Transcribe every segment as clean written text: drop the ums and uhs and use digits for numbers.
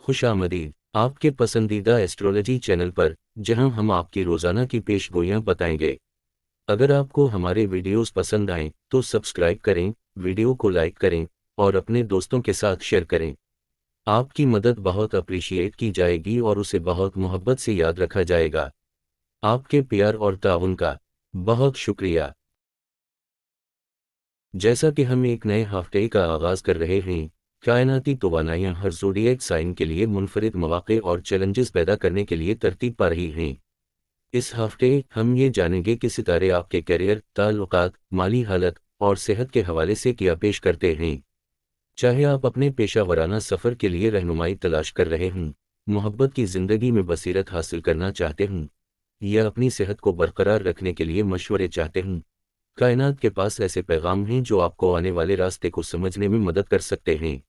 खुश आमदीद आपके पसंदीदा एस्ट्रोलॉजी चैनल पर, जहां हम आपकी रोजाना की पेशगोइयां बताएंगे। अगर आपको हमारे वीडियोस पसंद आएं तो सब्सक्राइब करें, वीडियो को लाइक करें और अपने दोस्तों के साथ शेयर करें। आपकी मदद बहुत अप्रिशिएट की जाएगी और उसे बहुत मोहब्बत से याद रखा जाएगा। आपके प्यार और ताउन का बहुत शुक्रिया। जैसा कि हम एक नए हफ्ते का आगाज कर रहे हैं, कायनाती तवानाइयाँ हर ज़ोडिएक साइन के लिए मुनफरिद मौक़े और चैलेंजेस पैदा करने के लिए तरतीब पा रही हैं। इस हफ्ते हम ये जानेंगे कि सितारे आपके करियर, ताल्लुकात, माली हालत और सेहत के हवाले से क्या पेश करते हैं। चाहे आप अपने पेशा वराना सफ़र के लिए रहनुमाई तलाश कर रहे हों, मोहब्बत की ज़िंदगी में बसीरत हासिल करना चाहते हों, या अपनी सेहत को बरकरार रखने के लिए मशवरे चाहते हों, कायनात के पास ऐसे पैगाम हैं जो आपको आने वाले रास्ते को समझने में मदद कर सकते हैं।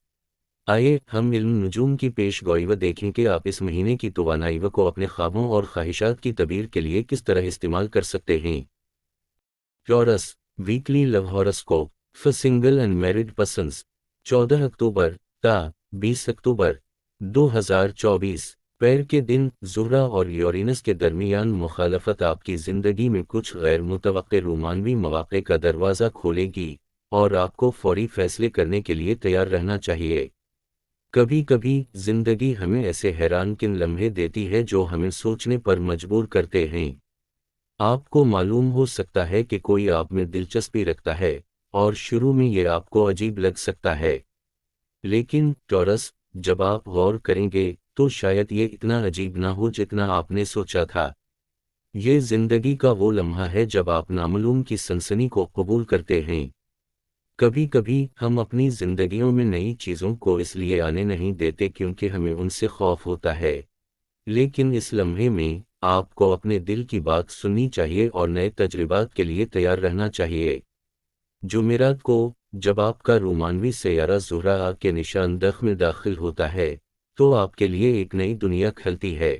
आइए हम इल्म नुजूम की पेशगोई व देखें कि आप इस महीने की तवानाई को अपने ख्वाबों और ख्वाहिशात की तबीर के लिए किस तरह इस्तेमाल कर सकते हैं। Taurus weekly love horoscope for single and married persons 14 अक्टूबर ता 20 अक्टूबर 2024। पैर के दिन ज़ुहरा और यूरेनस के दरमियान मुखालफत आपकी ज़िंदगी में कुछ गैर मुतवक्के रोमानवी मौक़े का दरवाज़ा खोलेगी और आपको फौरी फैसले करने के लिए तैयार रहना चाहिए। कभी कभी ज़िंदगी हमें ऐसे हैरानकुन लम्हे देती है जो हमें सोचने पर मजबूर करते हैं। आपको मालूम हो सकता है कि कोई आप में दिलचस्पी रखता है और शुरू में ये आपको अजीब लग सकता है, लेकिन टॉरस, जब आप गौर करेंगे तो शायद ये इतना अजीब ना हो जितना आपने सोचा था। ये ज़िंदगी का वो लम्हा है जब आप नामालूम की सनसनी को कबूल करते हैं। कभी कभी हम अपनी ज़िंदगियों में नई चीज़ों को इसलिए आने नहीं देते क्योंकि हमें उनसे खौफ होता है, लेकिन इस लम्हे में आपको अपने दिल की बात सुननी चाहिए और नए तजुर्बात के लिए तैयार रहना चाहिए। जुमेरात को, जब आपका रोमानवी सैयारा ज़ुहरा आपके निशान दख में दाखिल होता है, तो आपके लिए एक नई दुनिया खलती है।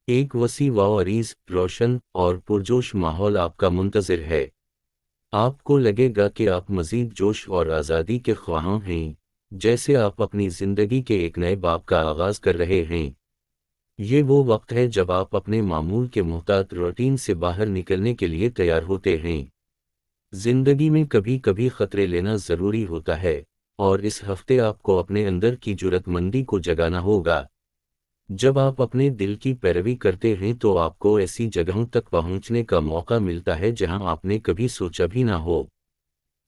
एक वसी व अरीज़, रोशन और पुरजोश माहौल आपका मुंतज़िर है। आपको लगेगा कि आप मज़ीद जोश और आज़ादी के ख्वाहां हैं, जैसे आप अपनी ज़िंदगी के एक नए बाब का आगाज़ कर रहे हैं। ये वो वक्त है जब आप अपने मामूल के मुहतात रूटीन से बाहर निकलने के लिए तैयार होते हैं। ज़िंदगी में कभी कभी ख़तरे लेना ज़रूरी होता है, और इस हफ्ते आपको अपने अंदर की जुर्रतमंदी को जगाना होगा। जब आप अपने दिल की पैरवी करते हैं तो आपको ऐसी जगहों तक पहुंचने का मौका मिलता है जहां आपने कभी सोचा भी ना हो।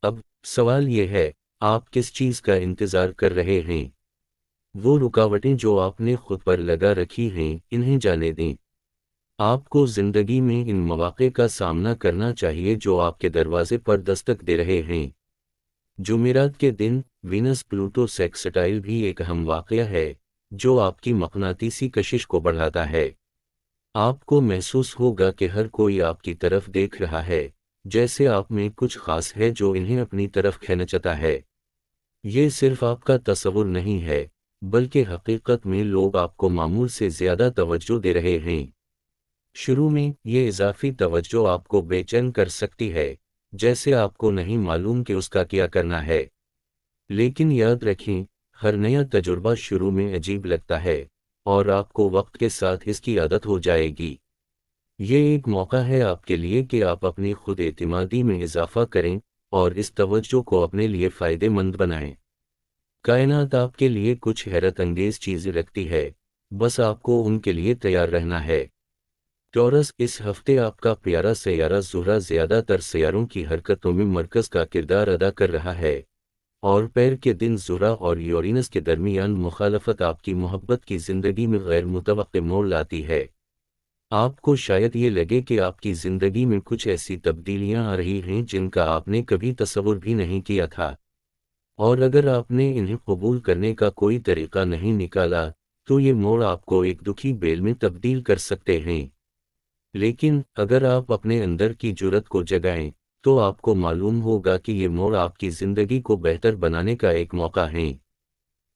अब सवाल यह है, आप किस चीज़ का इंतज़ार कर रहे हैं? वो रुकावटें जो आपने खुद पर लगा रखी हैं, इन्हें जाने दें। आपको ज़िंदगी में इन मौक़े का सामना करना चाहिए जो आपके दरवाजे पर दस्तक दे रहे हैं। जुमेरात के दिन वीनस प्लूटो सेक्सटाइल भी एक अहम वाक़या है जो आपकी मक़नातीसी कशिश को बढ़ाता है। आपको महसूस होगा कि हर कोई आपकी तरफ देख रहा है, जैसे आप में कुछ ख़ास है जो इन्हें अपनी तरफ खींचता है। ये सिर्फ आपका तसव्वुर नहीं है, बल्कि हकीकत में लोग आपको मामूल से ज़्यादा तवज्जो दे रहे हैं। शुरू में ये इजाफी तवज्जो आपको बेचैन कर सकती है, जैसे आपको नहीं मालूम कि उसका क्या करना है। लेकिन याद रखें, हर नया तजुर्बा शुरू में अजीब लगता है, और आपको वक्त के साथ इसकी आदत हो जाएगी। ये एक मौका है आपके लिए कि आप अपनी खुद एतमादी में इजाफा करें और इस तवज्जो को अपने लिए फ़ायदेमंद बनाएं। कायनात आपके लिए कुछ हैरत अंगेज़ चीज़ें रखती है, बस आपको उनके लिए तैयार रहना है। टॉरस, इस हफ्ते आपका प्यारा सैयारा ज़ुहरा ज़्यादातर सैयारों की हरकतों में मरकज़ का किरदार अदा कर रहा है, और पैर के दिन ज़ुहरा और यूरेनस के दरमियान मुखालफत आपकी मोहब्बत की ज़िंदगी में गैर मुतवक्के मोड़ लाती है। आपको शायद ये लगे कि आपकी ज़िंदगी में कुछ ऐसी तब्दीलियां आ रही हैं जिनका आपने कभी तसव्वुर भी नहीं किया था, और अगर आपने इन्हें कबूल करने का कोई तरीका नहीं निकाला तो ये मोड़ आपको एक दुखी बेल में तब्दील कर सकते हैं। लेकिन अगर आप अपने अंदर की जुर्रत को जगाएं तो आपको मालूम होगा कि ये मोड़ आपकी ज़िंदगी को बेहतर बनाने का एक मौका है।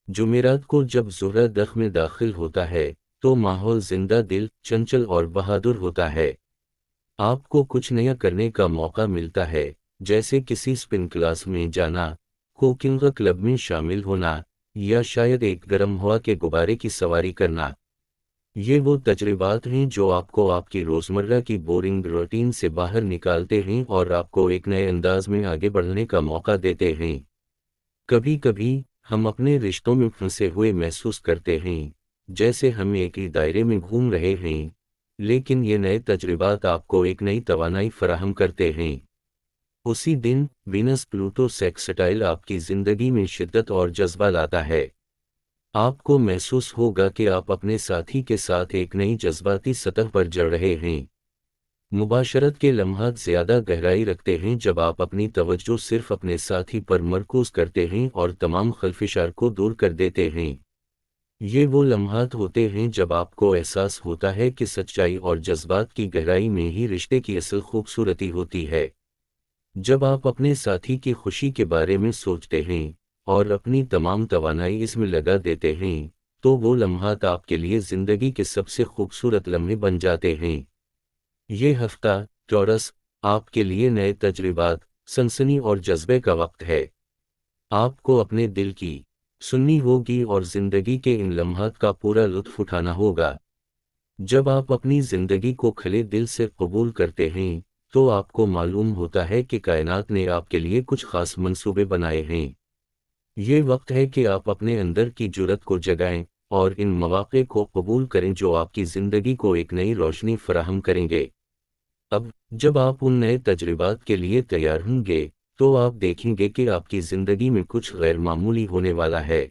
जुमेरात को जब ज़ुहरा दख में दाखिल होता है तो माहौल जिंदा दिल, चंचल और बहादुर होता है। आपको कुछ नया करने का मौका मिलता है, जैसे किसी स्पिन क्लास में जाना, कुकिंग क्लब में शामिल होना, یا شاید ایک گرم ہوا کے غبارے کی سواری کرنا۔ یہ وہ تجربات ہیں جو آپ کو آپ کی روزمرہ کی بورنگ روٹین سے باہر نکالتے ہیں اور آپ کو ایک نئے انداز میں آگے بڑھنے کا موقع دیتے ہیں۔ کبھی کبھی ہم اپنے رشتوں میں پھنسے ہوئے محسوس کرتے ہیں، جیسے ہم ایک ہی دائرے میں گھوم رہے ہیں، لیکن یہ نئے تجربات آپ کو ایک نئی توانائی فراہم کرتے ہیں۔ اسی دن وینس پلوٹو سیکسٹائل آپ کی زندگی میں شدت اور جذبہ لاتا ہے۔ آپ کو محسوس ہوگا کہ آپ اپنے ساتھی کے ساتھ ایک نئی جذباتی سطح پر جڑ رہے ہیں۔ مباشرت کے لمحات زیادہ گہرائی رکھتے ہیں جب آپ اپنی توجہ صرف اپنے ساتھی پر مرکوز کرتے ہیں اور تمام خلفشار کو دور کر دیتے ہیں۔ یہ وہ لمحات ہوتے ہیں جب آپ کو احساس ہوتا ہے کہ سچائی اور جذبات کی گہرائی میں ہی رشتے کی اصل خوبصورتی ہوتی ہے۔ جب آپ اپنے ساتھی کی خوشی کے بارے میں سوچتے ہیں اور اپنی تمام توانائی اس میں لگا دیتے ہیں، تو وہ لمحات آپ کے لیے زندگی کے سب سے خوبصورت لمحے بن جاتے ہیں۔ یہ ہفتہ ٹورس آپ کے لیے نئے تجربات، سنسنی اور جذبے کا وقت ہے۔ آپ کو اپنے دل کی سننی ہوگی اور زندگی کے ان لمحات کا پورا لطف اٹھانا ہوگا۔ جب آپ اپنی زندگی کو کھلے دل سے قبول کرتے ہیں تو آپ کو معلوم ہوتا ہے کہ کائنات نے آپ کے لیے کچھ خاص منصوبے بنائے ہیں۔ یہ وقت ہے کہ آپ اپنے اندر کی جرات کو جگائیں اور ان مواقع کو قبول کریں جو آپ کی زندگی کو ایک نئی روشنی فراہم کریں گے۔ اب جب آپ ان نئے تجربات کے لیے تیار ہوں گے تو آپ دیکھیں گے کہ آپ کی زندگی میں کچھ غیر معمولی ہونے والا ہے۔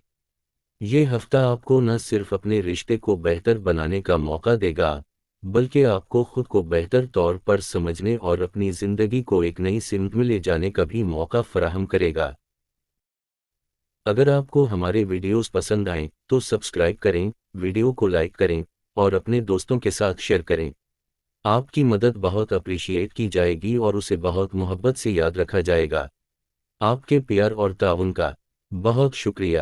یہ ہفتہ آپ کو نہ صرف اپنے رشتے کو بہتر بنانے کا موقع دے گا، بلکہ آپ کو خود کو بہتر طور پر سمجھنے اور اپنی زندگی کو ایک نئی سمت میں لے جانے کا بھی موقع فراہم کرے گا۔ اگر آپ کو ہمارے ویڈیوز پسند آئیں تو سبسکرائب کریں، ویڈیو کو لائک کریں اور اپنے دوستوں کے ساتھ شیئر کریں۔ آپ کی مدد بہت اپریشیٹ کی جائے گی اور اسے بہت محبت سے یاد رکھا جائے گا۔ آپ کے پیار اور تعاون کا بہت شکریہ۔